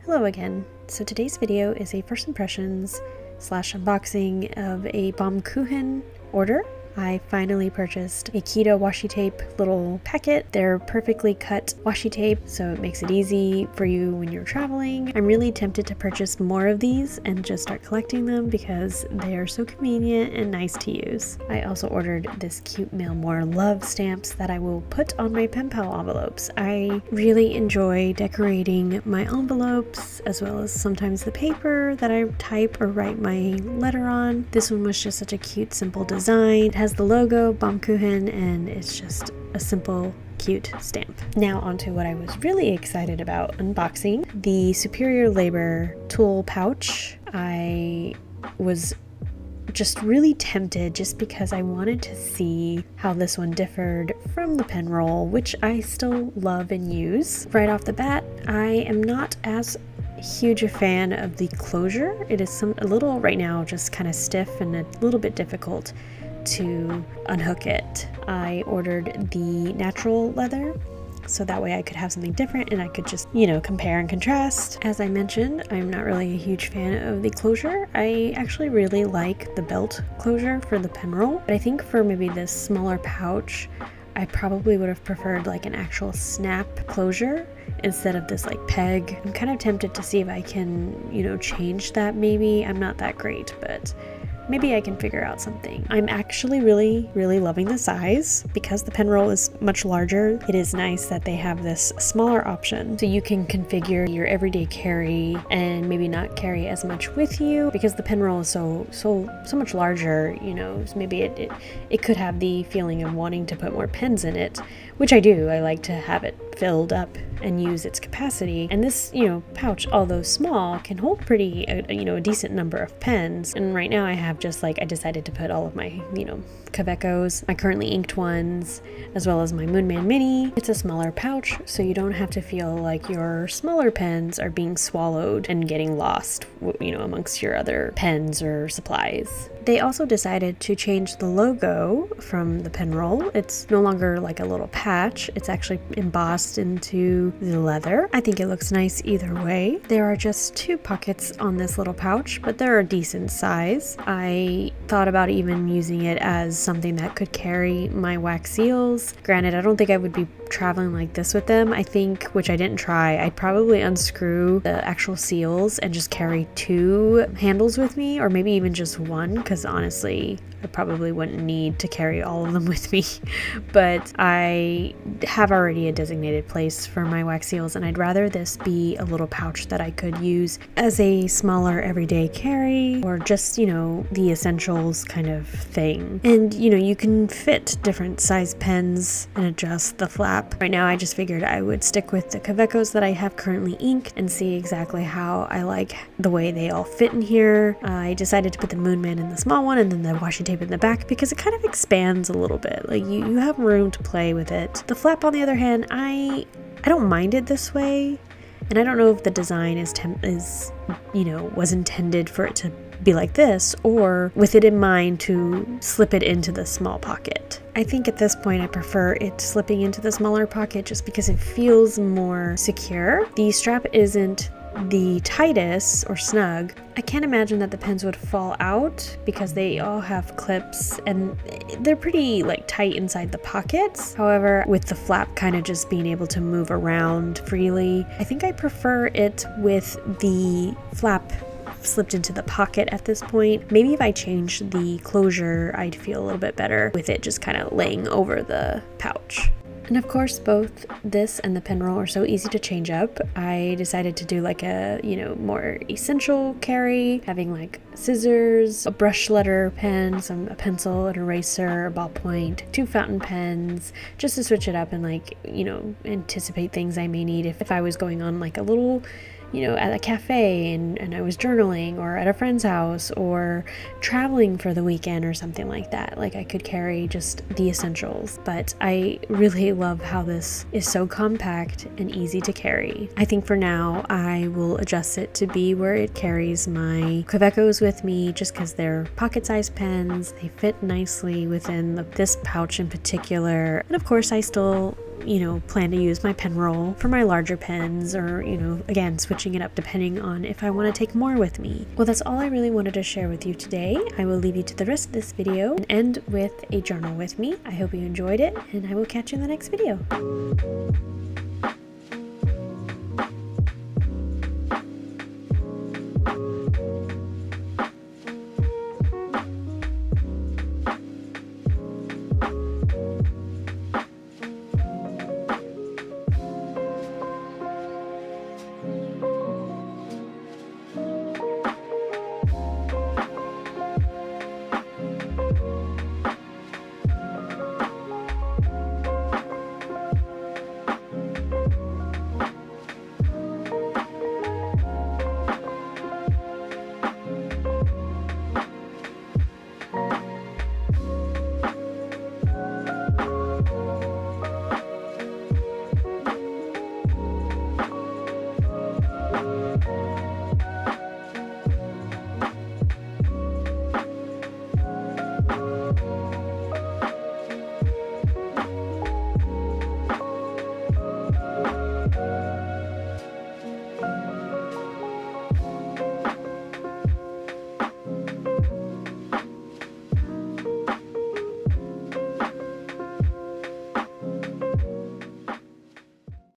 Hello again. So today's video is a first impressions / unboxing of a Baumkuchen order. I finally purchased a Kita washi tape little packet. They're perfectly cut washi tape, so it makes it easy for you when you're traveling. I'm really tempted to purchase more of these and just start collecting them because they are so convenient and nice to use. I also ordered this cute Mail More love stamps that I will put on my pen pal envelopes. I really enjoy decorating my envelopes as well as sometimes the paper that I type or write my letter on. This one was just such a cute, simple design. It has the logo Baumkuchen and it's just a simple cute stamp. Now onto what I was really excited about unboxing, the Superior Labor tool pouch. I was just really tempted just because I wanted to see how this one differed from the pen roll, which I still love and use. Right off the bat, I am not as huge a fan of the closure. It is a little right now just kind of stiff and a little bit difficult to unhook it. I ordered the natural leather so that way I could have something different and I could just, compare and contrast. As I mentioned, I'm not really a huge fan of the closure. I actually really like the belt closure for the pen roll, but I think for maybe this smaller pouch, I probably would have preferred like an actual snap closure instead of this like peg. I'm kind of tempted to see if I can, change that maybe. I'm not that great, but maybe I can figure out something. I'm actually really loving the size because the pen roll is much larger. It is nice that they have this smaller option so you can configure your everyday carry and maybe not carry as much with you because the pen roll is so much larger. So maybe it could have the feeling of wanting to put more pens in it, which I do. I like to have it filled up and use its capacity. And this, pouch, although small, can hold a decent number of pens. And right now I have I decided to put all of my, Kavekos, my currently inked ones, as well as my Moonman Mini. It's a smaller pouch, so you don't have to feel like your smaller pens are being swallowed and getting lost, amongst your other pens or supplies. They also decided to change the logo from the pen roll. It's no longer like a little patch. It's actually embossed into the leather. I think it looks nice either way. There are just 2 pockets on this little pouch, but they're a decent size. I thought about even using it as something that could carry my wax seals. Granted, I don't think I would be traveling like this with them. I think, which I didn't try, I'd probably unscrew the actual seals and just carry 2 handles with me, or maybe even just one, because honestly, I probably wouldn't need to carry all of them with me. But I have already a designated place for my wax seals, and I'd rather this be a little pouch that I could use as a smaller everyday carry or just, the essentials kind of thing. And, you can fit different size pens and adjust the flap. Right now, I just figured I would stick with the Kavekos that I have currently inked and see exactly how I like the way they all fit in here. I decided to put the Moonman in the small one and then the washi tape in the back because it kind of expands a little bit. Like you have room to play with it. The flap, on the other hand, I don't mind it this way, and I don't know if the design was intended for it to be like this or with it in mind to slip it into the small pocket. I think at this point I prefer it slipping into the smaller pocket just because it feels more secure. The strap isn't the tightest or snug. I can't imagine that the pens would fall out because they all have clips and they're pretty tight inside the pockets. However, with the flap kind of just being able to move around freely, I think I prefer it with the flap slipped into the pocket at this point. Maybe if I changed the closure, I'd feel a little bit better with it just kind of laying over the pouch. And of course, both this and the pen roll are so easy to change up. I decided to do a, more essential carry, having scissors, a brush letter pen, a pencil, an eraser, a ballpoint, 2 fountain pens, just to switch it up and anticipate things I may need if I was going on a little, at a cafe and I was journaling, or at a friend's house, or traveling for the weekend or something like that. I could carry just the essentials. But I really love how this is so compact and easy to carry. I think for now I will adjust it to be where it carries my Kavekos with me, just because they're pocket-sized pens. They fit nicely within this pouch in particular. And of course I still plan to use my pen roll for my larger pens, or, again, switching it up depending on if I want to take more with me. Well, that's all I really wanted to share with you today. I will leave you to the rest of this video and end with a journal with me. I hope you enjoyed it, and I will catch you in the next video.